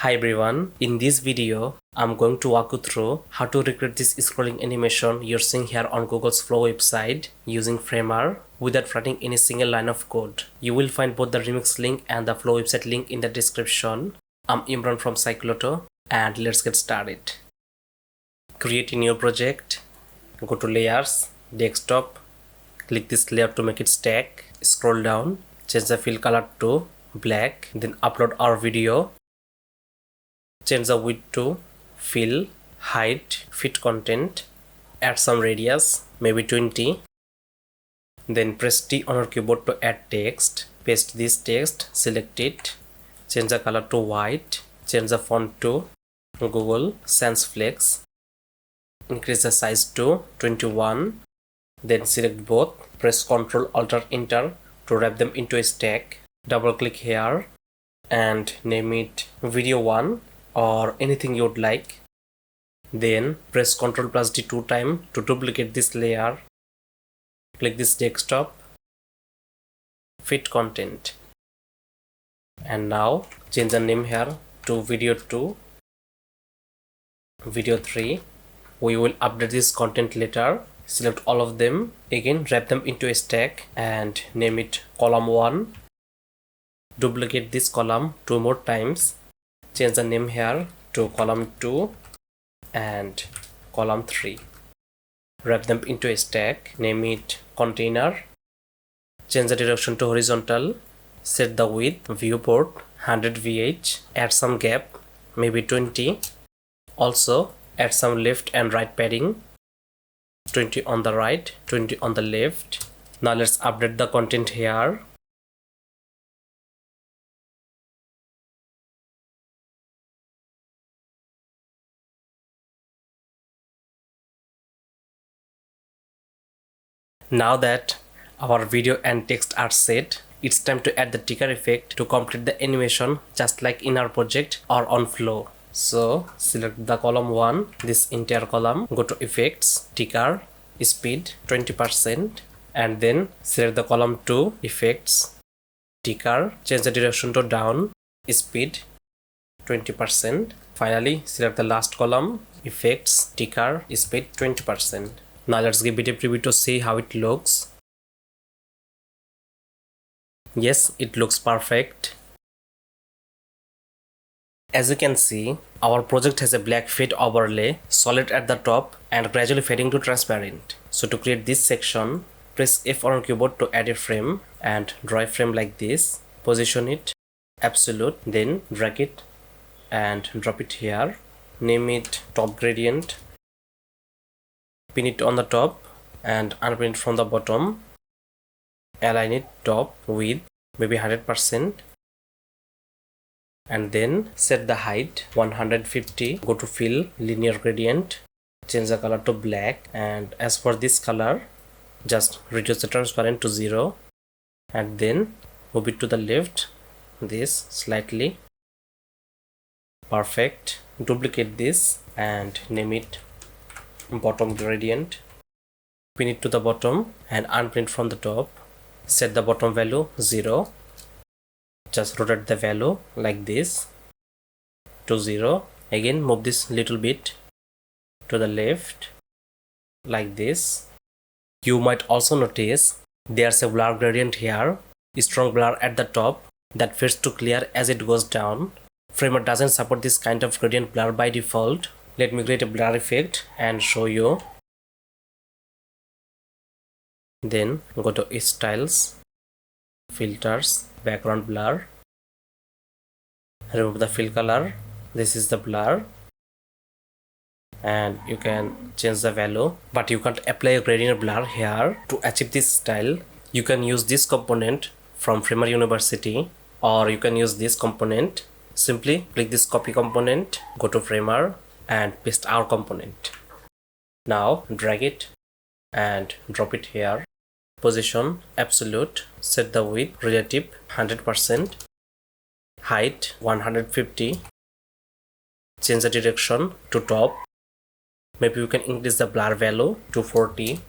Hi everyone, in this video I'm going to walk you through how to recreate this scrolling animation you're seeing here on Google's Flow website using Framer without writing any single line of code. You will find both the remix link and the Flow website link in the description. I'm Imran from Cycloto and let's get started. Create a new project, go to layers, desktop, click this layer to make it stack, scroll down, change the fill color to black, then upload our video. Change the width to fill, height, fit content, add some radius, maybe 20. Then press T on your keyboard to add text. Paste this text, select it, change the color to white, change the font to Google Sans Flex, increase the size to 21. Then select both, press Ctrl Alt Enter to wrap them into a stack. Double click here and name it video 1 or anything you would like. Then press Ctrl plus D 2 times to duplicate this layer. Click this desktop, fit content, and now change the name here to video 2, video 3. We will update this content later. Select all of them, again wrap them into a stack and name it column 1. Duplicate this column 2 more times. Change the name here to column 2 and column 3. Wrap them into a stack, name it container. Change the direction to horizontal. Set the width, viewport 100 VH. Add some gap, maybe 20. Also add some left and right padding, 20 on the right, 20 on the left. Now let's update the content here. Now that our video and text are set, it's time to add the ticker effect to complete the animation just like in our project or on Flow. So select the column 1, this entire column, go to effects, ticker, speed 20%, and then select the column 2, effects, ticker, change the direction to down, speed 20%. Finally select the last column, effects, ticker, speed 20%. Now let's give it a preview to see how it looks. Yes, it looks perfect. As you can see, our project has a black fade overlay, solid at the top and gradually fading to transparent. So to create this section, press F on your keyboard to add a frame and draw a frame like this. Position it absolute, then drag it and drop it here. Name it top gradient. Pin it on the top and unpin it from the bottom. Align it top with maybe 100%. And then set the height 150. Go to fill, linear gradient. Change the color to black. And as for this color, just reduce the transparent to 0. And then move it to the left, this slightly. Perfect. Duplicate this and name it bottom gradient. Pin it to the bottom and unpin from the top. Set the bottom value 0. Just rotate the value like this to 0. Again move this little bit to the left like this. You might also notice there's a blur gradient here, a strong blur at the top that fades to clear as it goes down. Framer doesn't support this kind of gradient blur by default. Let me create a blur effect and show you. Then go to styles, filters, background blur. Remove the fill color. This is the blur. And you can change the value, but you can't apply a gradient blur here. To achieve this style, you can use this component from Framer University, or you can use this component. Simply click this copy component, go to Framer and paste our component. Now drag it and drop it here. Position absolute, set the width relative 100%, height 150, change the direction to top. Maybe you can increase the blur value to 40.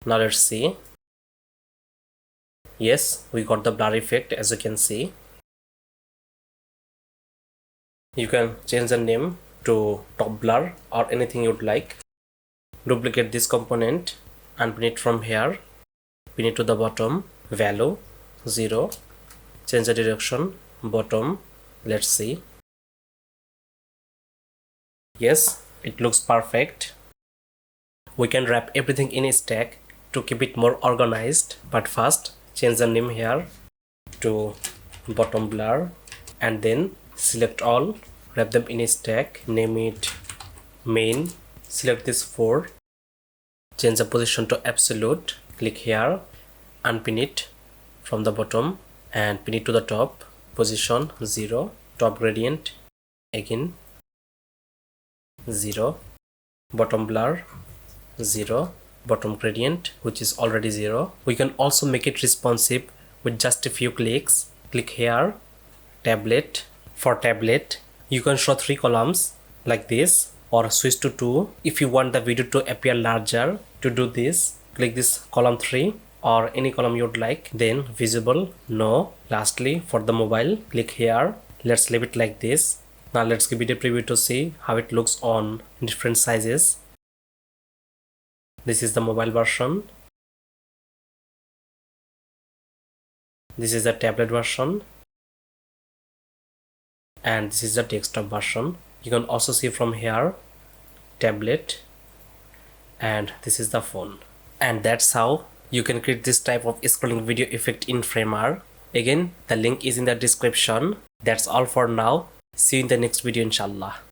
Now let's see. Yes, we got the blur effect as you can see. You can change the name to top blur or anything you'd like. Duplicate this component and pin it from here, pin it to the bottom, value 0, change the direction, bottom, let's see. Yes, it looks perfect. We can wrap everything in a stack to keep it more organized, but first change the name here to bottom blur and then select all, wrap them in a stack, name it main, select this 4, change the position to absolute, click here, unpin it from the bottom and pin it to the top, position 0, top gradient again 0, bottom blur 0, bottom gradient which is already 0. We can also make it responsive with just a few clicks. Click here, tablet. For tablet you can show 3 columns like this or switch to 2 if you want the video to appear larger. To do this, click this column 3 or any column you'd like, then visible, no. Lastly, for the mobile, click here. Let's leave it like this. Now let's give it a preview to see how it looks on different sizes. This is the mobile version. This is the tablet version. And this is the desktop version. You can also see from here tablet, and this is the phone. And that's how you can create this type of scrolling video effect in Framer. Again, the link is in the description. That's all for now. See you in the next video, inshallah.